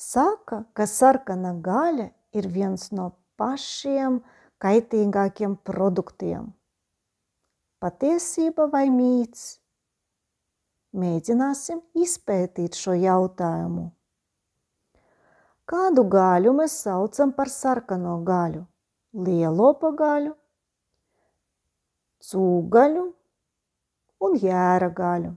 Saka, ka sarkana gaļa ir viens no pašiem kaitīgākiem produktiem. Patiesība vai mīts? Mēģināsim izpētīt šo jautājumu. Kādu gaļu mēs saucam par sarkano gaļu? Lielopa gaļu, cūgaļu un jēra gaļu.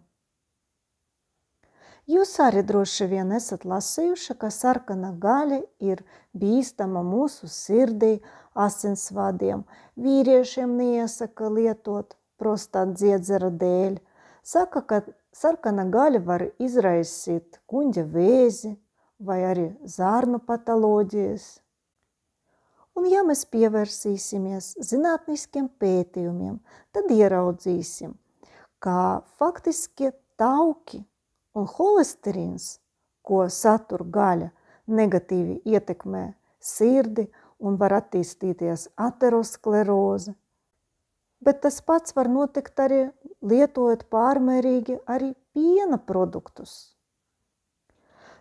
Jūs arī droši vien esat lasījuši, ka sarkana gaļa ir bīstama mūsu sirdī, asinsvadiem. Vīriešiem neiesaka lietot prostāta dziedzera dēļ. Saka, ka sarkana gaļa var izraisīt kuņģa vēzi vai arī zarnu patoloģijas. Un ja mēs pievērsīsimies zinātniskiem pētījumiem, tad ieraudzīsim, ka faktiski tauki un holesterīns, ko satur gaļa, negatīvi ietekmē sirdi un var attīstīties ateroskleroze. Bet tas pats var notikt arī lietojot pārmērīgi arī piena produktus.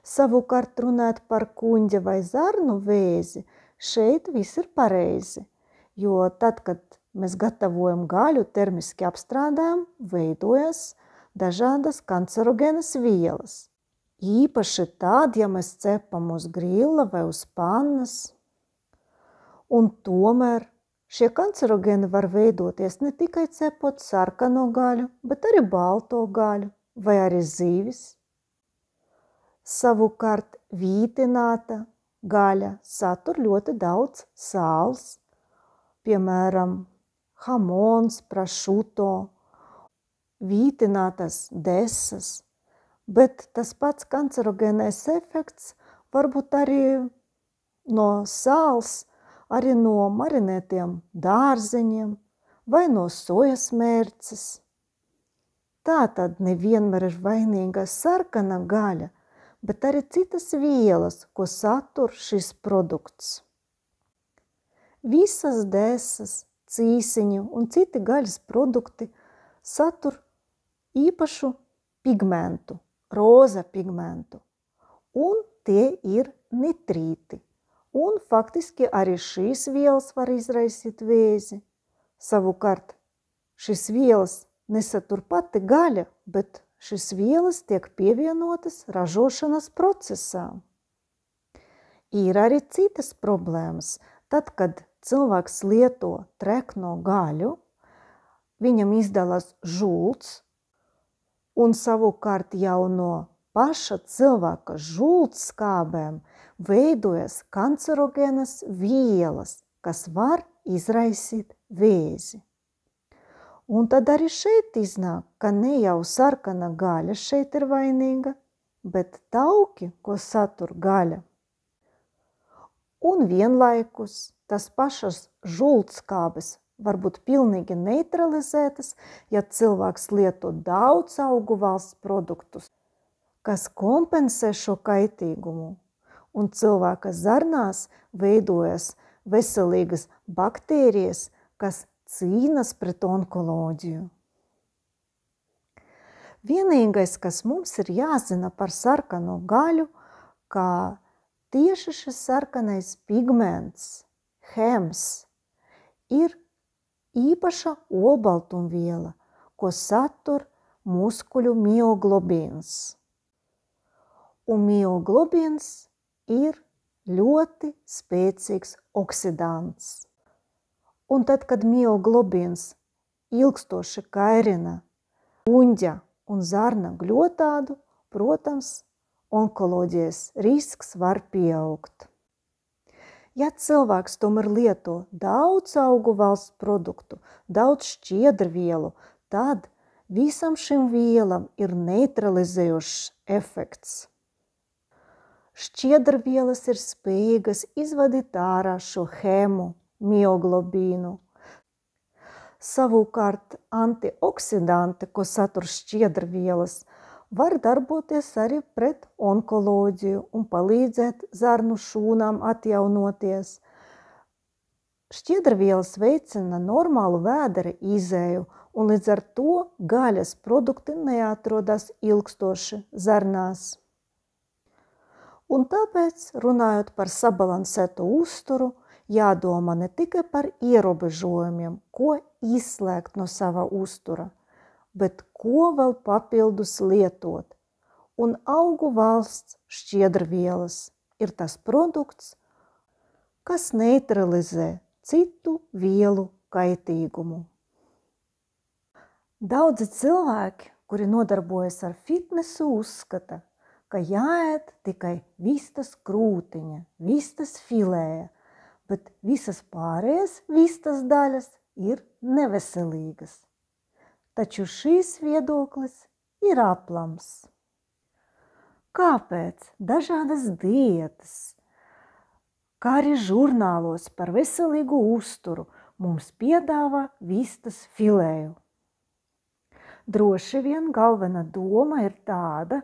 Savukārt runāt par kuņģa vai zarnu vēzi, šeit viss ir pareizi, jo tad, kad mēs gatavojam gaļu, termiski apstrādājam, veidojas dažādas kancerogēnas vielas. Īpaši tad, ja mēs cepam uz grilla vai uz pannas. Un tomēr šie kancerogēni var veidoties ne tikai cepot sarkano gaļu, bet arī balto gaļu vai arī zīvis. Savukārt vītināta gaļa satur ļoti daudz sāls, piemēram, hamons, prosciutto, vītinātas desas, bet tas pats kancerogēnais efekts varbūt arī no sāls, arī no marinētiem dārzeņiem vai no sojas mērces. Tātad nevienmēr ir vainīga sarkana gaļa, bet arī citas vielas, ko satur šis produkts. Visas desas, cīsiņi un citi gaļas produkti satur īpašu pigmentu, roza pigmentu, un tie ir nitrīti. Un faktiski arī šīs vielas var izraisīt vēzi. Savukārt šīs vielas nesatur pati gaļa, bet šīs vielas tiek pievienotas ražošanas procesā. Ir arī citas problēmas. Tad, kad cilvēks lieto trekno gaļu, viņam izdalās žults, un savukārt jau no paša cilvēka žultskābēm veidojas kancerogēnas vielas, kas var izraisīt vēzi. Un tad arī šeit iznāk, ka ne jau sarkana gaļa šeit ir vainīga, bet tauki, ko satur gaļa. Un vienlaikus tas pašas žultskābes var būt pilnīgi neutralizētas, ja cilvēks lieto daudz augu valsts produktus, kas kompensē šo kaitīgumu. Un cilvēka zarnās veidojas veselīgas baktērijas, kas cīnas pret onkoloģiju. Vienīgais, kas mums ir jāzina par sarkano gaļu, ka tieši šis sarkanais pigments, hems, ir īpaša olbaltumviela, ko satur muskuļu mioglobīns. Un mioglobīns ir ļoti spēcīgs oksidants. Un tad, kad mioglobīns ilgstoši kairina kuņģa un zarna gļotādu, protams, onkoloģijas risks var pieaugt. Ja cilvēks tomēr lieto daudz augu valsts produktu, daudz šķiedrvielu, tad visam šim vielam ir neutralizējošs efekts. Šķiedrvielas ir spējīgas izvadīt ārā šo hēmu, mioglobīnu. Savukārt antioksidanti, ko satur šķiedrvielas, var darboties arī pret onkoloģiju un palīdzēt zarnu šūnām atjaunoties. Šķiedrvielas veicina normālu vēdera izēju, un līdz ar to gaļas produkti neatrodas ilgstoši zarnās. Un tāpēc, runājot par sabalansētu uzturu, jādomā ne tikai par ierobežojumiem, ko izslēgt no sava uztura, bet ko vēl papildus lietot. Un augu valsts šķiedrvielas ir tas produkts, kas neutralizē citu vielu kaitīgumu. Daudzi cilvēki, kuri nodarbojas ar fitnesu, uzskata, ka jāēd tikai vistas krūtiņa, vistas filēja, bet visas pārējās vistas daļas ir neveselīgas. Taču šīs viedoklis ir aplams. Kāpēc dažādas dietas, kā arī žurnālos par veselīgu uzturu mums piedāvā vistas filēju? Droši vien galvenā doma ir tāda,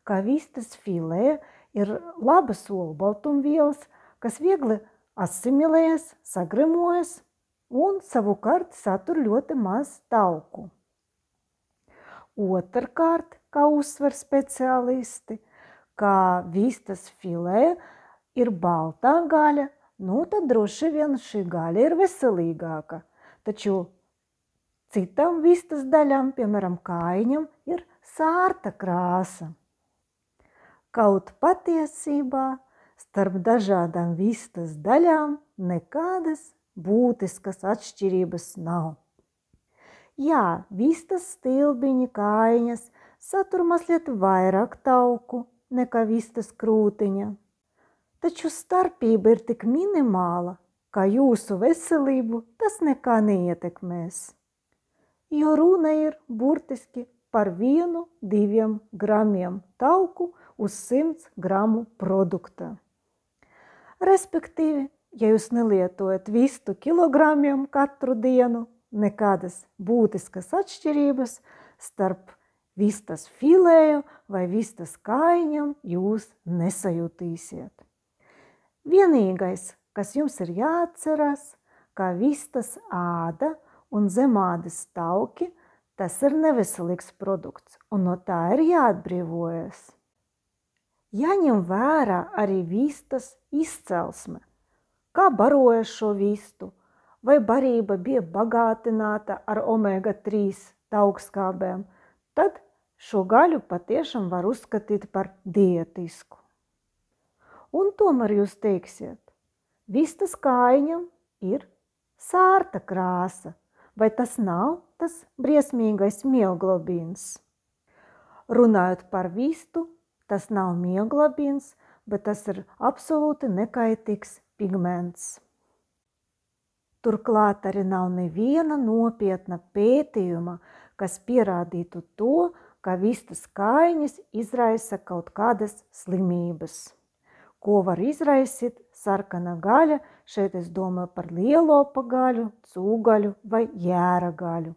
ka vistas filē ir labas olbaltumvielas, kas viegli asimilējas, sagremojas un savukārt satur ļoti maz tauku. Otrkārt, kā uzsver speciālisti, ka vistas filē ir baltā gaļa, tad droši vien šī gaļa ir veselīgāka. Taču citam vistas daļām, piemēram, kājiņam, ir sārta krāsa. Kaut patiesībā starp dažādām vistas daļām nekādas būtiskas atšķirības nav. Jā, vistas stilbiņi, kājiņas satur mazliet vairāk tauku nekā vistas krūtiņa. Taču starpība ir tik minimāla, ka jūsu veselību tas nekā neietekmēs. Jo runa ir burtiski par 1–2 gramiem tauku uz 100 gramu produkta. Respektīvi, ja jūs nelietojat vistu kilogramiem katru dienu, nekādas būtiskas atšķirības starp vistas filēju vai vistas kājiņam jūs nesajutīsiet. Vienīgais, kas jums ir jāatcerās, ka vistas āda un zemādas tauki, tas ir neveselīgs produkts, un no tā ir jāatbrīvojas. Jāņem vērā arī vistas izcelsme, kā baroja šo vistu, vai barība bija bagātināta ar omega-3 taukskābēm, tad šo gaļu patiešām var uzskatīt par dietisku. Un tomēr jūs teiksiet, vistas kājiņam ir sārta krāsa, vai tas nav tas briesmīgais mioglobīns? Runājot par vistu, tas nav mioglobīns, bet tas ir absolūti nekaitīgs pigments. Turklāt arī nav neviena nopietna pētījuma, kas pierādītu to, ka vistas kājiņas izraisa kaut kādas slimības. Ko var izraisīt sarkana gaļa, šeit es domāju par lielopa gaļu, cūgaļu vai jēra gaļu.